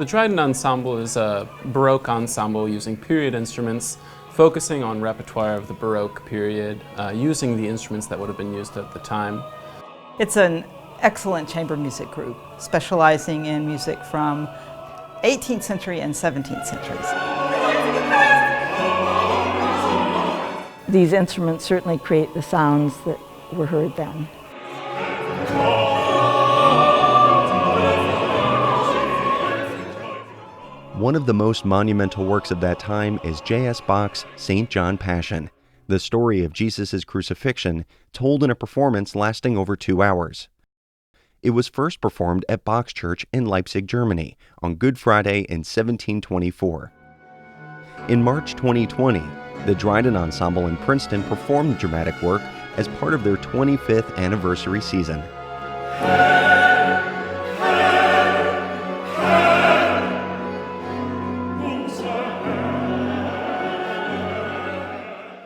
The Dryden Ensemble is a Baroque ensemble using period instruments, focusing on repertoire of the Baroque period, using the instruments that would have been used at the time. It's an excellent chamber music group, specializing in music from 18th century and 17th centuries. These instruments certainly create the sounds that were heard then. One of the most monumental works of that time is J.S. Bach's St. John Passion, the story of Jesus' crucifixion told in a performance lasting over 2 hours. It was first performed at Bach's church in Leipzig, Germany, on Good Friday in 1724. In March 2020, the Dryden Ensemble in Princeton performed the dramatic work as part of their 25th anniversary season.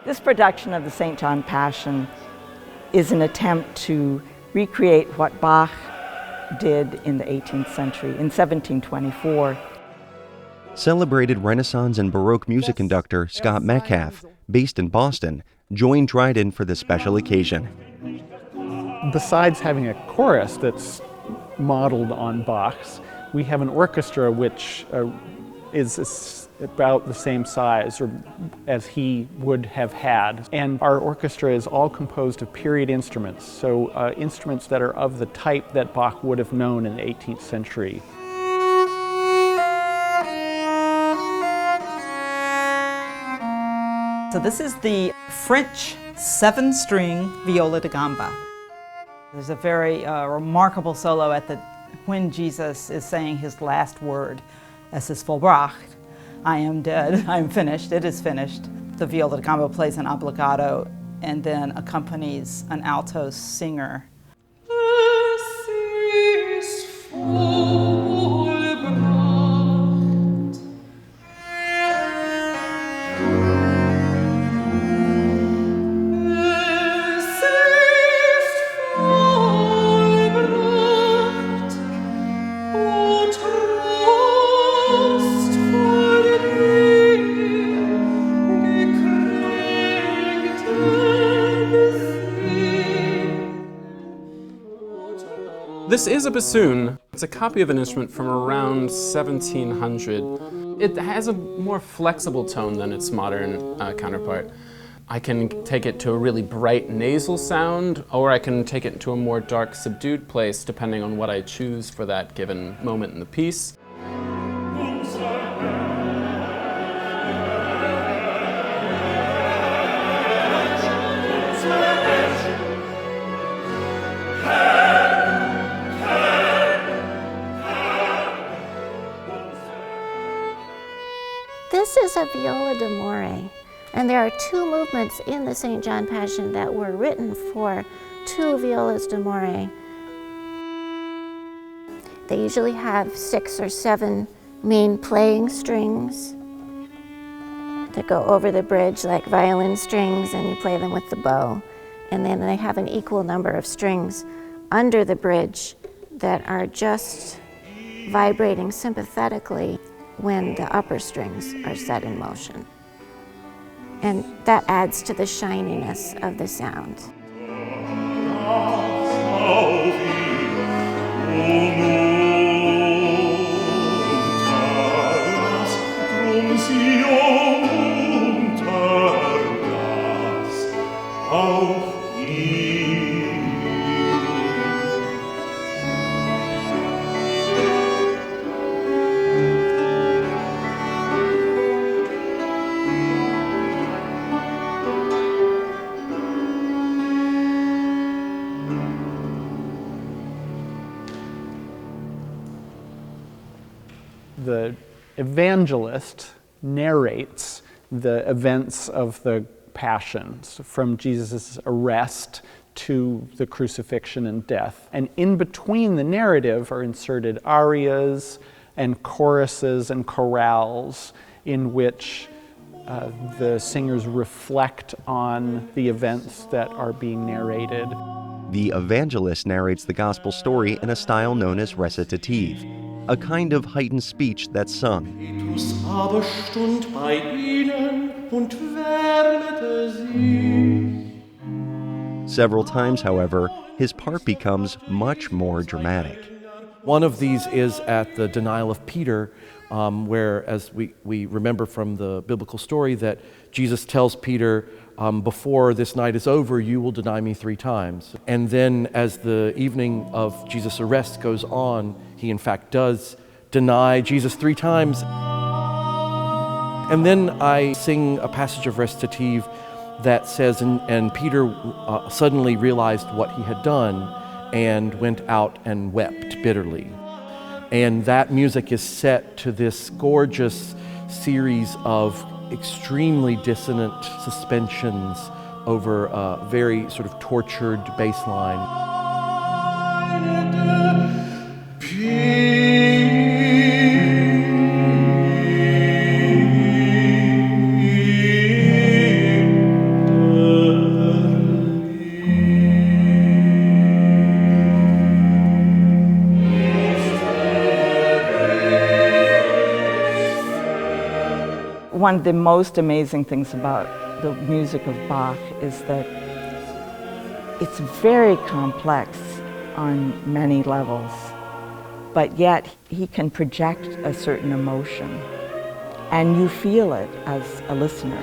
This production of the St. John Passion is an attempt to recreate what Bach did in the 18th century, in 1724. Celebrated Renaissance and Baroque music conductor Scott Metcalf, based in Boston, joined Dryden for the special occasion. Besides having a chorus that's modeled on Bach's, we have an orchestra which is about the same size or as he would have had. And our orchestra is all composed of period instruments, so instruments that are of the type that Bach would have known in the 18th century. So this is the French 7-string Viola de Gamba. There's a very remarkable solo when Jesus is saying his last word, "Es ist vollbracht." I am dead, I am finished, it is finished. The Viola de Gamba plays an obbligato and then accompanies an alto singer. This is a bassoon. It's a copy of an instrument from around 1700. It has a more flexible tone than its modern counterpart. I can take it to a really bright nasal sound, or I can take it to a more dark, subdued place, depending on what I choose for that given moment in the piece. This is a Viola De Maury, and there are 2 movements in the St. John Passion that were written for 2 violas de Maury. They usually have 6 or 7 main playing strings that go over the bridge like violin strings, and you play them with the bow. And then they have an equal number of strings under the bridge that are just vibrating sympathetically when the upper strings are set in motion. And that adds to the shininess of the sound. The evangelist narrates the events of the passions, from Jesus' arrest to the crucifixion and death. And in between the narrative are inserted arias and choruses and chorales in which the singers reflect on the events that are being narrated. The evangelist narrates the gospel story in a style known as recitative. a kind of heightened speech that's sung. Petrus aber stund bei ihnen und wärmete sich. Several times, however, his part becomes much more dramatic. One of these is at the denial of Peter, where, as we remember from the biblical story, that Jesus tells Peter, before this night is over, you will deny me 3 times. And then as the evening of Jesus' arrest goes on, he in fact does deny Jesus 3 times. And then I sing a passage of Recitative that says, and Peter suddenly realized what he had done and went out and wept bitterly. And that music is set to this gorgeous series of extremely dissonant suspensions over a very sort of tortured bass line. One of the most amazing things about the music of Bach is that it's very complex on many levels, but yet he can project a certain emotion, and you feel it as a listener.